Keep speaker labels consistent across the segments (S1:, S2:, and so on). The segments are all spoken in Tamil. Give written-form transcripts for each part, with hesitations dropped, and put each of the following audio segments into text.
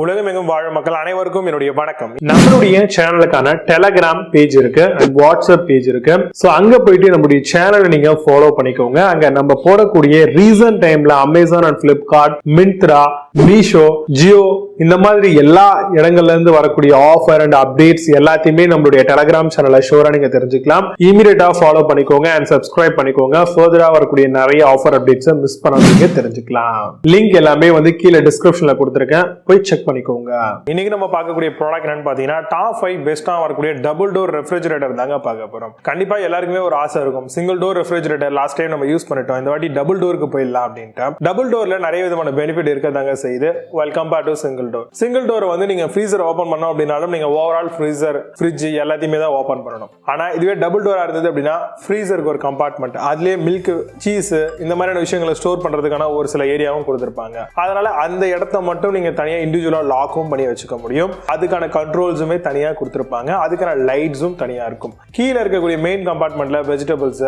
S1: உலகமெங்கும் வாழும் மக்கள் அனைவருக்கும் என்னுடைய வணக்கம். நம்மளுடைய சேனலுக்கான டெலகிராம் பேஜ் இருக்கு அண்ட் வாட்ஸ்அப் பேஜ் இருக்கு. சோ அங்க போயிட்டு நம்மளுடைய சேனலை நீங்க ஃபாலோ பண்ணிக்கோங்க. அங்க நம்ம போடக்கூடிய ரீசன்ட் டைம்ல Amazon and Flipkart, Myntra, Meesho, Jio இந்த மாதிரி எல்லா இடங்கள்ல இருந்து வரக்கூடிய ஆஃபர் அண்ட் அப்டேட்ஸ் எல்லாத்தையுமே நம்மளுடைய டெலகிராம் சேனல்ல ஷோரா நீங்க தெரிஞ்சுக்கலாம். இமீடியட்டா ஃபாலோ பண்ணிக்கோங்க அண்ட் சப்ஸ்கிரைப் பண்ணிக்கோங்க. ஃபர்தரா வரக்கூடிய நிறைய ஆஃபர் அப்டேட்ஸ் மிஸ் பண்ணாதீங்க, தெரிஞ்சுக்கலாம். லிங்க் எல்லாமே கீழே டிஸ்கிரிப்ஷன்ல கொடுத்திருக்கேன், போய் செக் பண்ணிக்கோங்க. இன்னைக்கு நம்ம பார்க்கக்கூடிய ப்ராடக்ட் என்னன்னு பாத்தீங்கன்னா டாப் 5 பெஸ்டா வரக்கூடிய டபுள் டோர் ரெஃப்ரிஜரேட்டர் தாங்க பார்க்க போறோம். கண்டிப்பா எல்லாருக்குமே ஒரு ஆசை இருக்கும், single door refrigerator last time நம்ம யூஸ் பண்ணிட்டோம், இந்த வாட்டி டபுள் டோருக்கு போயிடலாம் அப்படின்ட்டு. டபுள் டோர்ல நிறைய விதமான பெனிஃபிட் இருக்கதாங்க செய்யுது well compared to single door. Single door நீங்க ஃப்ரீசர் ஓபன் பண்ணோம் அப்படின்னாலும் நீங்க ஓவரால் ஃப்ரீசர், ஃப்ரிட்ஜ் எல்லாத்தையுமே தான் ஓபன் பண்ணணும். ஆனா இதுவே டபுள் டோரா இருந்தது அப்படின்னா ஃப்ரீசருக்கு ஒரு கம்பார்ட்மெண்ட், அதுலயே மில்க், சீஸ் இந்த மாதிரியான விஷயங்களை ஸ்டோர் பண்றதுக்கான ஒரு சில ஏரியாவும் கொடுத்திருப்பாங்க. அதனால அந்த இடத்த மட்டும் நீங்க தனியா இண்டிவிஜுவலா லாக்கும் பண்ணி வச்சுக்க முடியும். அதுக்கான கண்ட்ரோல்ஸுமே தனியா கொடுத்திருப்பாங்க, அதுக்கான லைட்ஸும் தனியா இருக்கும். கீழே இருக்கக்கூடிய மெயின் கம்பார்ட்மெண்ட்ல வெஜிடபிள்ஸ்,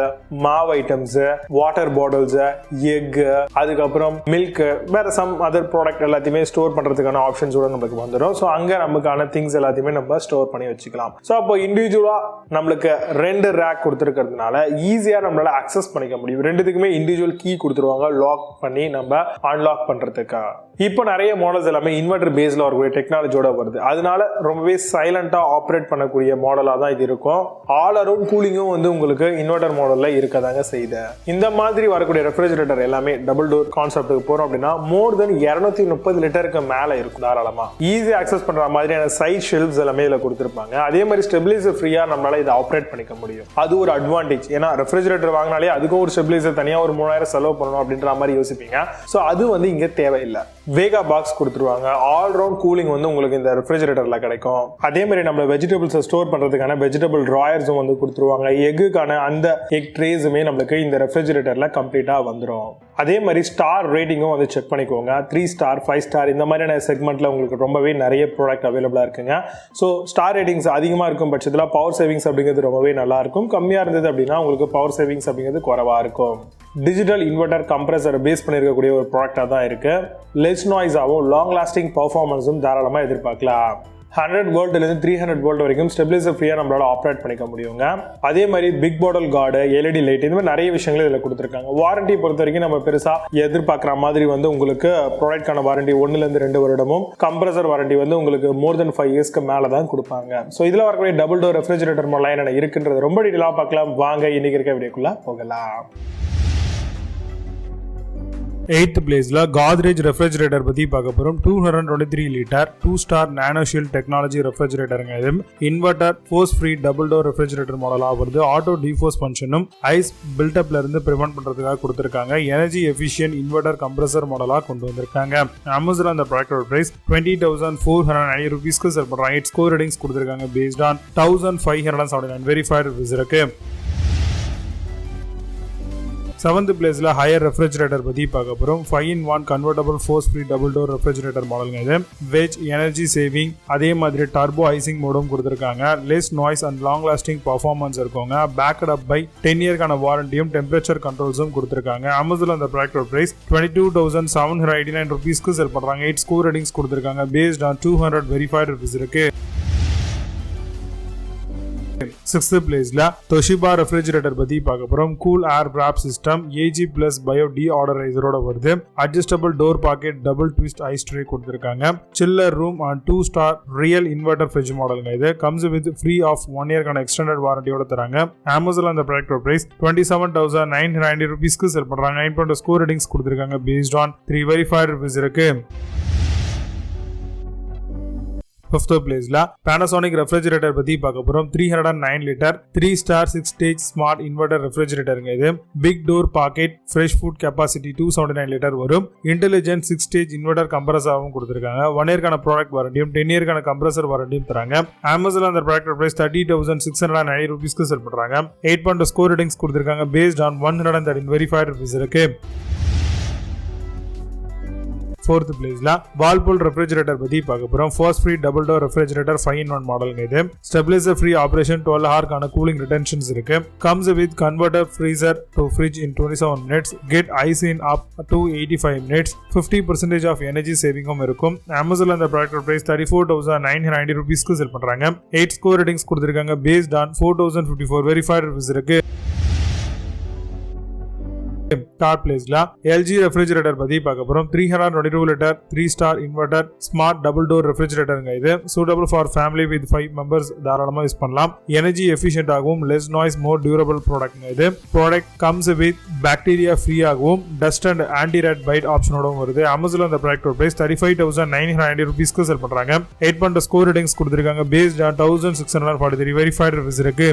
S1: மாவு ஐட்டம்ஸ், வாட்டர் பாட்டில்ஸ், எக், அதுக்கப்புறம் மில்க், வேற சம் அதர் ப்ராடக்ட் எல்லாத்தையுமே ஸ்டோர் பண்றதுக்கான ஆப்ஷன்ஸ் நமக்கு வந்துடும். சோ அங்க நமக்கான திங்ஸ் எல்லாத்தையுமே நம்ம ஸ்டோர் பண்ணி வச்சுக்கலாம். சோ அப்போ இண்டிவிஜுவலா நம்மளுக்கு 2 ரேக் கொடுத்திருக்கிறதுனால ஈஸியா நம்மளால அக்சஸ் பண்ணிக்க முடியும். ரெண்டுத்துக்குமே இண்டிவிஜுவல் கீ கொடுத்துருவாங்க, லாக் பண்ணி நம்ம அன்லாக் பண்றதுக்கு. இப்போ நிறைய மாடல்ஸ் எல்லாமே இன்வெர்டர் பேஸ்ல வரக்கூடிய டெக்னாலஜியோட வருது. அதனால ரொம்பவே சைலண்டா ஆப்ரேட் பண்ணக்கூடிய மாடலா தான் இது இருக்கும். ஆல் அரவுண்ட் கூலிங்கும் உங்களுக்கு இன்வெர்டர் மாடல்ல இருக்கதாங்க செய்யுது. இந்த மாதிரி வரக்கூடிய ரெஃப்ரிஜரேட்டர் எல்லாமே டபுள் டோர் கான்செப்ட்டுக்கு போறோம் அப்படின்னா மோர் தென் 230 லிட்டருக்கு மேல இருக்கும். தாராளமா ஈஸி அக்சஸ் பண்ற மாதிரியான சைட் ஷெல்ஃப்ஸ் எல்லாமே இதுல கொடுத்திருப்பாங்க. அதே மாதிரி ஸ்டெபிலைசர் ஃப்ரீயா நம்மளால இதை ஆப்ரேட் பண்ணிக்க முடியும். அது ஒரு அட்வான்டேஜ். ஏன்னா ரெஃப்ரிஜரேட்டர் வாங்கினாலே அதுக்கும் ஒரு ஸ்டெபிலைசர் தனியா ஒரு 3000 செலவு பண்ணணும் அப்படின்ற மாதிரி யோசிப்பீங்க. சோ அது இங்க தேவையில்லை. வேகா பாக்ஸ் கொடுத்துருவாங்க. ஆல் ரவுண்ட் கூலிங் உங்களுக்கு இந்த ரெஃப்ரிஜரேட்டர்ல கிடைக்கும். அதே மாதிரி நம்ம வெஜிடபிள்ஸ் ஸ்டோர் பண்றதுக்கான வெஜிடபிள் டிராயர்ஸும் கொடுத்துருவாங்க. எக்குக்கான அந்த எக் ட்ரேஸுமே நம்மளுக்கு இந்த ரெஃப்ரிஜரேட்டர்ல கம்ப்ளீட்டா வந்துடும். அதே மாதிரி ஸ்டார் ரேட்டிங்கும் செக் பண்ணிக்கோங்க. 3 ஸ்டார், 5 ஸ்டார் இந்த மாதிரியான செக்மெண்ட்ல உங்களுக்கு ரொம்பவே நிறைய ப்ராடக்ட் அவைலபிளா இருக்குங்க. ஸோ ஸ்டார் ரேட்டிங்ஸ் அதிகமா இருக்கும் பட்சத்தில் பவர் சேவிங்ஸ் அப்படிங்கிறது ரொம்பவே நல்லா இருக்கும். கம்மியா இருந்தது அப்படின்னா உங்களுக்கு பவர் சேவிங்ஸ் அப்படிங்கிறது குறைவா இருக்கும். டிஜிட்டல் இன்வெர்டர் கம்ப்ரஸரை பேஸ் பண்ணிருக்கக்கூடிய ஒரு ப்ராடக்டா தான் இருக்கு. லெஸ் நாய்ஸாவும் லாங் லாஸ்டிங் பர்ஃபார்மன்ஸும் தாராளமா எதிர்பார்க்கலாம். 100 வோல்ட்ல இருந்து 300 வோல்ட் வரைக்கும் ஸ்டெபிலைசர் ஃப்ரீயா நம்மளால ஆப்ரேட் பண்ணிக்க முடியுங்க. அதே மாதிரி பிக் பாட்டில் கார்டு, எல்இடி லைட் இந்த மாதிரி நிறைய விஷயங்கள் இதுல கொடுத்திருக்காங்க. வாரண்டி பொறுத்த வரைக்கும் நம்ம பெருசா எதிர்பார்க்கிற மாதிரி உங்களுக்கு ப்ராடக்டான வாரண்டி 1 ல இருந்து 2 வருடமும், கம்ப்ரஸர் வாரண்டி உங்களுக்கு மோர் தென் 5 இயர்ஸ்க்கு மேல தான் கொடுப்பாங்க. சோ இதுல வரக்கூடிய டபுள் டோர் ரெஃப்ரிஜரேட்டர் மாடல் என்ன இருக்குன்றது ரொம்ப டீடைலா பார்க்கலாம். வாங்க இன்னைக்கு இருக்க வீடியோக்குள்ள போகலாம்.
S2: 8th பிளேஸ்ல காத்ரேஜ் ரெஃப்ரிஜரேட்டர் பத்தி பார்க்க போறோம். 223 litre 2 star nano shield technology ரெஃப்ரிஜரேட்டருங்க. இது inverter force free double door refrigerator மாடலா வருது. ஆட்டோ டிஃபோஸ் ஃபங்க்ஷனும் ஐஸ் பில்டப்ல இருந்து பிரிவென்ட் பண்றதுக்காக கொடுத்திருக்காங்க. எனர்ஜி எஃபிஷியன்ட் இன்வெர்டர் கம்ப்ரஸர் மாடலா கொண்டு வந்திருக்காங்க. அமேசான் அந்த ப்ராடக்டோட பிரைஸ் 20,490 ரூபீஸ்க்கு செல் பண்றாங்க. 8 ஸ்கோர் ரேட்டிங்ஸ் கொடுத்திருக்காங்க பேஸ்ட் ஆன் 1579 வெரிஃபைட் ரிவ்யூஸ் இருக்கு. 7th பிளேஸ்ல ஹையர் ரெஃப்ரிஜரேட்டர் பத்தி பார்க்க போறோம். 5-in-1 convertible force free double door refrigerator மாடலுங்க. இது வெஜ் எனர்ஜி சேவிங், அதே மாதிரி டர்போ ஐசிங் மோடும் கொடுத்திருக்காங்க. Less noise and long lasting performance இருக்குங்க. பேக்ட் அப் பை 10 இயர்க்கான வாரண்டியும் டெம்பரேச்சர் கண்ட்ரோல்ஸும் கொடுத்திருக்காங்க. அமேசான் அந்த ப்ராடக்ட் பிரைஸ் 22,789 ரூபீஸ்க்கு செல் பண்றாங்க. 8 ஸ்கோர் ரேட்டிங்ஸ் கொடுத்திருக்காங்க பேஸ்ட் ஆன் 200 வெரிஃபைட் ரிவ்யூஸ் இருக்கு. 6th பிளேஸ்ல தொஷிபா ரெஃப்ரிஜரேட்டர் பத்தி பார்க்க போறோம். Cool air wrap system AG+ bio டீஆர்டரைசரோட வருது. Adjustable door pocket, double twist ice tray கொடுத்திருக்காங்க. Chiller room and 2 star real inverter fridge மாடலுங்க. இது கம்ஸ் வித் ஃப்ரீ ஆஃப் 1 இயர்க்கான எக்ஸ்டெண்டட் வாரண்டியோட தராங்க. அமேசான் அந்த ப்ராடக்ட் பிரைஸ் 27,990 ரூபீஸ்க்கு செல் பண்றாங்க. 9.2 ஸ்கோர் ரேட்டிங்ஸ் கொடுத்திருக்காங்க பேஸ்ட் ஆன் 3 வெரிஃபைட் ரிவ்யூஸ் இருக்கு. 5th பிளேஸ்ல Panasonic ரெஃப்ரிஜரேட்டர் பத்தி பார்க்க போறோம். 309 litre 3 star 6 stage smart inverter ரெஃப்ரிஜரேட்டருங்க. இது big door pocket, fresh food capacity 279 litre வரும். இன்டெலிஜென்ட் 6 ஸ்டேஜ் இன்வெர்டர் கம்ப்ரஸராவும் கொடுத்திருக்காங்க. 1 இயர்க்கான ப்ராடக்ட் வாரண்டியும் 10 இயர்க்கான கம்ப்ரஸர் வாரண்டியும் தராங்க. அமேசான் அந்த ப்ராடக்ட் பிரைஸ் 30,690 ரூபீஸ்க்கு செல் பண்றாங்க. 8.2 ஸ்கோர் ரேட்டிங்ஸ் கொடுத்திருக்காங்க பேஸ்ட் ஆன் 113 வெரிஃபைட் ரிவ்யூஸ் இருக்கு. 4th பிளேஸ்ல வால்பூல் ரெஃப்ரிஜரேட்டர் பத்தி பார்க்க போறோம். Force free double door refrigerator 5-in-1 மாடலுங்க இது. ஸ்டெபிலைசர் ஃப்ரீ ஆபரேஷன் 12 ஹவர்க்கான கூலிங் ரிட்டென்ஷன்ஸ் இருக்கு. Comes with converter freezer to fridge in 27 minutes. Get ice in up to 85 minutes. 50% of energy சேவிங்கும் இருக்கும். Amazon அந்த ப்ராடக்ட் பிரைஸ் 34,990 ரூபீஸ்க்கு செல் பண்றாங்க. 8 ஸ்கோர் ரேட்டிங்ஸ் கொடுத்திருக்காங்க. பேஸ்ட் ஆன் 4054 வெரிஃபைட் ரிவ்யூஸ் இருக்கு. Third பிளேஸ்ல LG ரெஃப்ரிஜரேட்டர் பத்தி பார்க்க போறோம். 322 litre 3-star inverter smart double door ரெஃப்ரிஜரேட்டருங்க இது. Suitable for family with 5 members தாராளமா யூஸ் பண்ணலாம். எனர்ஜி எஃபிஷியன்ட் ஆகவும் லெஸ் நாய்ஸ் மோர் டியூரபிள் ப்ராடக்ட்ங்க இது. Product comes with bacteria free ஆகவும் dust and anti rat bite ஆப்ஷனோடும் வருது. Amazon அந்த ப்ராடக்ட் பிரைஸ் 35,990 ரூபீஸ்க்கு செல் பண்றாங்க. 8 ஸ்கோர் ரேட்டிங்ஸ் கொடுத்திருக்காங்க. பேஸ்ட் ஆன் 1643 வெரிஃபைட் ரிவ்யூஸ் இருக்கு.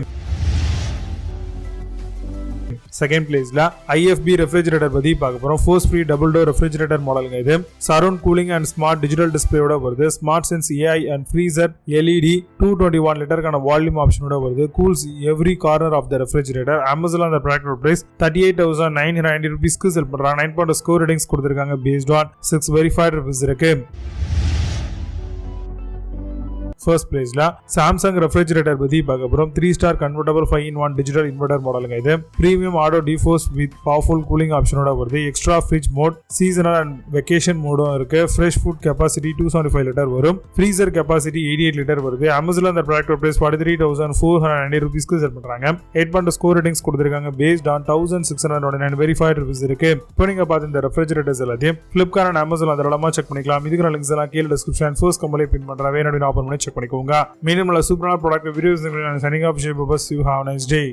S2: செகண்ட் பிளேஸ்ல IFB ரெஃப்ரிஜரேட்டர் பத்தி பார்க்க போறோம். Force free double door refrigerator மாடலுங்க இது. Surround cooling and smart digital டிஸ்பிளேயோட வருது. Smart sense AI and freezer LED 221 லிட்டருக்கான வால்யூம் ஆப்ஷனோட வருது. Cools every corner of the refrigerator. Amazon அந்த ப்ராடக்ட் பிரைஸ் 38,990 ரூபீஸ்க்கு செல் பண்றாங்க. 9 ஸ்கோர் ரேட்டிங்ஸ் கொடுத்திருக்காங்க. பேஸ்ட் ஆன் 6 வெரிஃபைட் ரிவ்யூஸ் இருக்கு. ஃபர்ஸ்ட் பிளேஸ்ல சாம்சங் ரெஃப்ரிஜரேட்டர் பத்தி பார்க்க போறோம். 3-star convertible 5-in-1 digital inverter மாடலுங்க இது. Premium auto defrost with powerful cooling ஆப்ஷனோட வருது. Extra fridge mode, seasonal and vacation மோடும் இருக்கு. ஃப்ரெஷ் ஃபுட் கெபாசிட்டி 275 லிட்டர் வரும். ஃப்ரீசர் கெபாசிட்டி 88 லிட்டர் வருது. Amazon அந்த ப்ராடக்ட் பிரைஸ் 43,490 ரூபீஸ்க்கு செல் பண்றாங்க. 8 ஸ்கோர் ரேட்டிங்ஸ் கொடுத்திருக்காங்க. பேஸ்ட் ஆன் 1629 வெரிஃபைட் ரிவ்யூஸ் இருக்கு. இப்போ நீங்க பார்த்த இந்த ரெஃப்ரிஜரேட்டர்ஸ் எல்லாத்தையும் Flipkart and Amazon அதெல்லாமா செக் பண்ணிக்கலாம். இதுக்கு லிங்க்ஸ் எல்லாம் கீழ டிஸ்கிரிப்ஷன் ஃபர்ஸ்ட் கம்பெனி பின் பண்றேன். வேணும்னா ஓபன் பண்ணி செக் பண்ணிக்கோங்க. மீண்டும் சூப்பரான product videos signing off. You have a nice day.